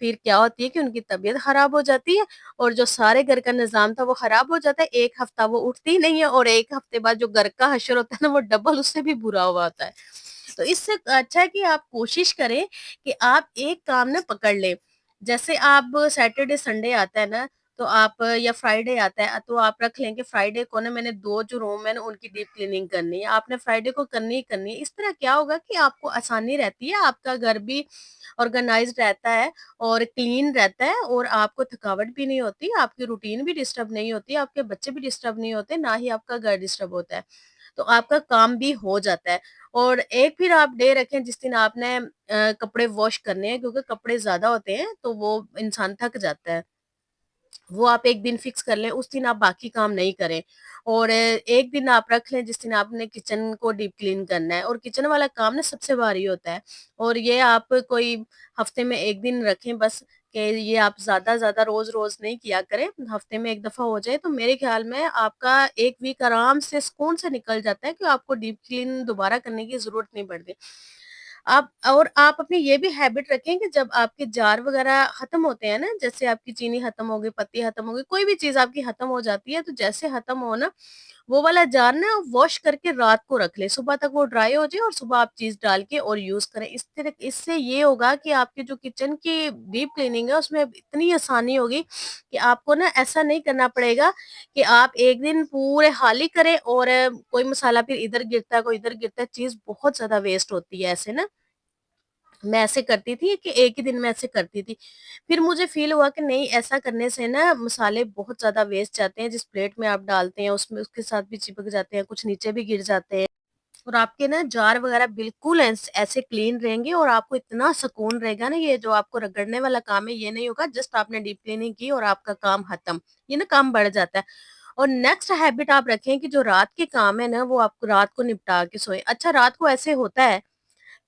پھر کیا ہوتی ہے کہ ان کی طبیعت خراب ہو جاتی ہے اور جو سارے گھر کا نظام تھا وہ خراب ہو جاتا ہے، 1 ہفتہ وہ اٹھتی ہی نہیں ہے اور 1 ہفتے بعد جو گھر کا حشر ہوتا ہے نا وہ ڈبل اس سے بھی برا ہوا ہوتا ہے۔ تو اس سے اچھا ہے کہ آپ کوشش کریں کہ آپ ایک کام نا پکڑ لیں۔ جیسے آپ سیٹرڈے سنڈے آتا ہے نا تو آپ یا فرائیڈے آتا ہے تو آپ رکھ لیں کہ فرائیڈے کو نا میں نے 2 جو روم ہے نا ان کی ڈیپ کلیننگ کرنی ہے۔ آپ نے فرائیڈے کو کرنی ہی کرنی ہے۔ اس طرح کیا ہوگا کہ آپ کو آسانی رہتی ہے، آپ کا گھر بھی آرگنائزڈ رہتا ہے اور کلین رہتا ہے اور آپ کو تھکاوٹ بھی نہیں ہوتی، آپ کی روٹین بھی ڈسٹرب نہیں ہوتی، آپ کے بچے بھی ڈسٹرب نہیں ہوتے، نہ ہی آپ کا گھر ڈسٹرب ہوتا ہے۔ تو آپ کا کام بھی ہو جاتا ہے اور ایک پھر آپ ڈے رکھیں جس دن آپ نے کپڑے واش کرنے ہیں کیونکہ کپڑے زیادہ ہوتے ہیں تو وہ انسان تھک جاتا ہے۔ وہ آپ ایک دن فکس کر لیں، اس دن آپ باقی کام نہیں کریں اور ایک دن آپ رکھ لیں جس دن آپ نے کچن کو ڈیپ کلین کرنا ہے اور کچن والا کام نا سب سے بھاری ہوتا ہے اور یہ آپ کوئی ہفتے میں 1 دن رکھیں بس کہ یہ آپ زیادہ روز روز نہیں کیا کریں، ہفتے میں 1 دفعہ ہو جائے تو میرے خیال میں آپ کا 1 ویک آرام سے سکون سے نکل جاتا ہے کہ آپ کو ڈیپ کلین دوبارہ کرنے کی ضرورت نہیں پڑتی۔ آپ اپنی یہ بھی ہیبٹ رکھیں کہ جب آپ کے جار وغیرہ ختم ہوتے ہیں نا، جیسے آپ کی چینی ختم ہو گئی، پتی ختم ہو گئی، کوئی بھی چیز آپ کی ختم ہو جاتی ہے تو جیسے ختم ہو نا وہ والا جار نا واش کر کے رات کو رکھ لیں، صبح تک وہ ڈرائی ہو جائے اور صبح آپ چیز ڈال کے اور یوز کریں۔ اس سے یہ ہوگا کہ آپ کے جو کچن کی ڈیپ کلیننگ ہے اس میں اتنی آسانی ہوگی کہ آپ کو نا ایسا نہیں کرنا پڑے گا کہ آپ ایک دن پورے خالی کریں اور کوئی مسالہ پھر ادھر گرتا ہے کوئی ادھر گرتا ہے، چیز بہت زیادہ ویسٹ ہوتی ہے ایسے نا۔ میں ایسے کرتی تھی کہ ایک ہی دن میں ایسے کرتی تھی، پھر مجھے فیل ہوا کہ نہیں ایسا کرنے سے نا مسالے بہت زیادہ ویسٹ جاتے ہیں، جس پلیٹ میں آپ ڈالتے ہیں اس میں اس کے ساتھ بھی چپک جاتے ہیں، کچھ نیچے بھی گر جاتے ہیں اور آپ کے نا جار وغیرہ بالکل ایسے کلین رہیں گے اور آپ کو اتنا سکون رہے گا نا، یہ جو آپ کو رگڑنے والا کام ہے یہ نہیں ہوگا، جسٹ آپ نے ڈیپ کلیننگ کی اور آپ کا کام ختم، یہ نا کام بڑھ جاتا ہے۔ اور نیکسٹ ہیبٹ آپ رکھیں کہ جو رات کے کام ہے نا وہ آپ کو رات کو نپٹا کے سوئیں۔ اچھا رات کو ایسے ہوتا ہے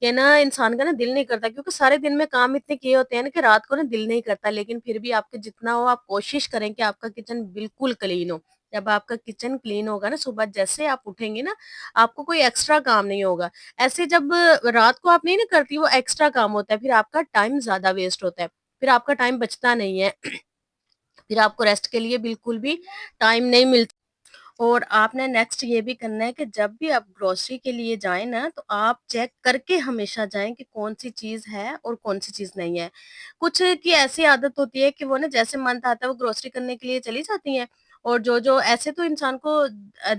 کہ نا انسان کا نا دل نہیں کرتا کیونکہ سارے دن میں کام اتنے کیے ہوتے ہیں نا کہ رات کو نا دل نہیں کرتا، لیکن پھر بھی آپ کے جتنا ہو آپ کوشش کریں کہ آپ کا کچن بالکل کلین ہو۔ جب آپ کا کچن کلین ہوگا نا صبح جیسے آپ اٹھیں گے نا آپ کو کوئی ایکسٹرا کام نہیں ہوگا۔ ایسے جب رات کو آپ نہیں نا کرتی وہ ایکسٹرا کام ہوتا ہے، پھر آپ کا ٹائم زیادہ ویسٹ ہوتا ہے، پھر آپ کا ٹائم بچتا نہیں ہے، پھر آپ کو ریسٹ کے لیے بالکل بھی ٹائم نہیں ملتا۔ اور آپ نے نیکسٹ یہ بھی کرنا ہے کہ جب بھی آپ گروسری کے لیے جائیں نا تو آپ چیک کر کے ہمیشہ جائیں کہ کون سی چیز ہے اور کون سی چیز نہیں ہے۔ کچھ کی ایسی عادت ہوتی ہے کہ وہ نا جیسے منتھ آتا ہے وہ گروسری کرنے کے لیے چلی جاتی ہیں اور جو ایسے تو انسان کو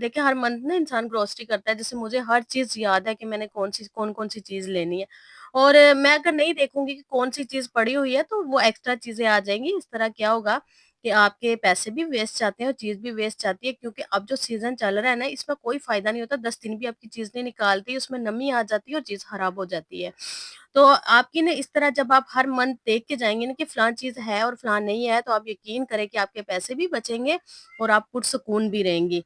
دیکھیں ہر منتھ نا انسان گروسری کرتا ہے، جیسے مجھے ہر چیز یاد ہے کہ میں نے کون سی چیز لینی ہے اور میں اگر نہیں دیکھوں گی کہ کون سی چیز پڑی ہوئی ہے تو وہ ایکسٹرا چیزیں آ جائیں گی۔ اس طرح کیا ہوگا کہ آپ کے پیسے بھی ویسٹ جاتے ہیں اور چیز بھی ویسٹ جاتی ہے کیونکہ اب جو سیزن چل رہا ہے نا اس میں کوئی فائدہ نہیں ہوتا، 10 دن بھی آپ کی چیز نہیں نکالتی اس میں نمی آ جاتی ہے اور چیز خراب ہو جاتی ہے۔ تو آپ کی نا اس طرح جب آپ ہر منتھ دیکھ کے جائیں گے نا کہ فلاں چیز ہے اور فلاں نہیں ہے تو آپ یقین کریں کہ آپ کے پیسے بھی بچیں گے اور آپ پرسکون بھی رہیں گی۔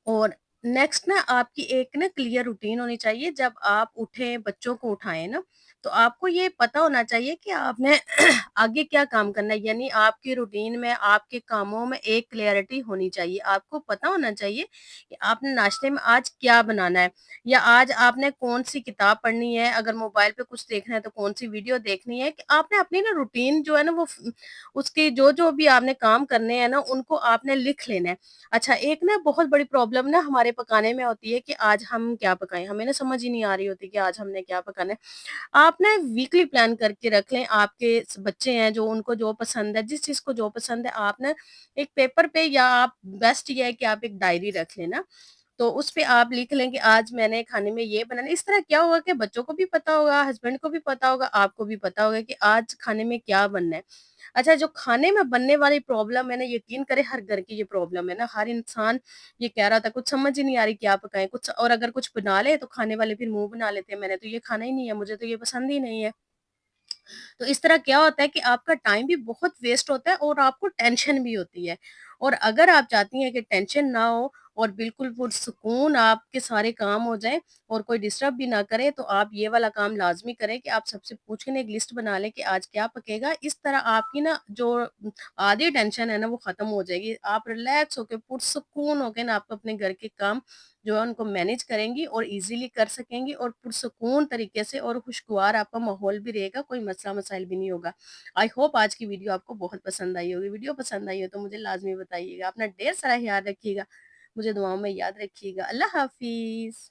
اور نیکسٹ نا آپ کی ایک نا کلیئر روٹین ہونی چاہیے، جب آپ اٹھیں بچوں کو اٹھائیں نا تو آپ کو یہ پتا ہونا چاہیے کہ آپ نے آگے کیا کام کرنا ہے، یعنی آپ کی روٹین میں آپ کے کاموں میں ایک کلیئرٹی ہونی چاہیے۔ آپ کو پتا ہونا چاہیے کہ آپ نے ناشتے میں آج کیا بنانا ہے یا آج آپ نے کون سی کتاب پڑھنی ہے، اگر موبائل پہ کچھ دیکھنا ہے تو کون سی ویڈیو دیکھنی ہے، کہ آپ نے اپنی نا روٹین جو ہے نا وہ اس کی جو بھی آپ نے کام کرنے ہیں نا ان کو آپ نے لکھ لینا ہے۔ اچھا ایک نا بہت بڑی پرابلم نا ہمارے پکانے میں ہوتی ہے کہ آج ہم کیا پکائیں، ہمیں نا سمجھ ہی نہیں آ رہی ہوتی کہ آج ہم نے کیا پکانا ہے۔ آپ نا ویکلی پلان کر کے رکھ لیں، آپ کے بچے ہیں جو ان کو جو پسند ہے جس چیز کو جو پسند ہے آپ نا ایک پیپر پہ یا آپ بیسٹ یہ ہے کہ آپ ایک ڈائری رکھ لیں نا، تو اس پہ آپ لکھ لیں کہ آج میں نے کھانے میں یہ بنانا ہے۔ اس طرح کیا ہوگا کہ بچوں کو بھی پتا ہوگا، ہسبینڈ کو بھی پتا ہوگا، آپ کو بھی پتا ہوگا کہ آج کھانے میں کیا بننا ہے۔ اچھا جو کھانے میں بننے والی پرابلم ہے نا یقین کرے ہر گھر کی یہ پرابلم ہے نا، ہر انسان یہ کہہ رہا تھا کچھ سمجھ ہی نہیں آ رہی کیا پکائیں کچھ، اور اگر کچھ بنا لے تو کھانے والے پھر منہ بنا لیتے ہیں میں نے تو یہ کھانا ہی نہیں ہے، مجھے تو یہ پسند ہی نہیں ہے۔ تو اس طرح کیا ہوتا ہے کہ آپ کا ٹائم بھی بہت ویسٹ ہوتا ہے اور آپ کو ٹینشن بھی ہوتی ہے۔ اور اگر آپ چاہتی ہیں کہ ٹینشن نہ ہو اور بالکل پرسکون آپ کے سارے کام ہو جائیں اور کوئی ڈسٹرب بھی نہ کرے، تو آپ یہ والا کام لازمی کریں کہ آپ سب سے پوچھیں، ایک لسٹ بنا لیں کہ آج کیا پکے گا۔ اس طرح آپ کی نا جو آدھی ٹینشن ہے نا وہ ختم ہو جائے گی، آپ ریلیکس ہو کے پرسکون ہو کے نا آپ اپنے گھر کے کام جو ہے ان کو مینیج کریں گی اور ایزیلی کر سکیں گی، اور پرسکون طریقے سے اور خوشگوار آپ کا ماحول بھی رہے گا، کوئی مسئلہ مسائل بھی نہیں ہوگا۔ آئی ہوپ آج کی ویڈیو آپ کو بہت پسند آئی ہوگی۔ ویڈیو پسند آئی ہو تو مجھے لازمی بتائیے گا، اپنا ڈھیر سارا خیال رکھیے گا، مجھے دعاؤں میں یاد رکھیے گا۔ اللہ حافظ۔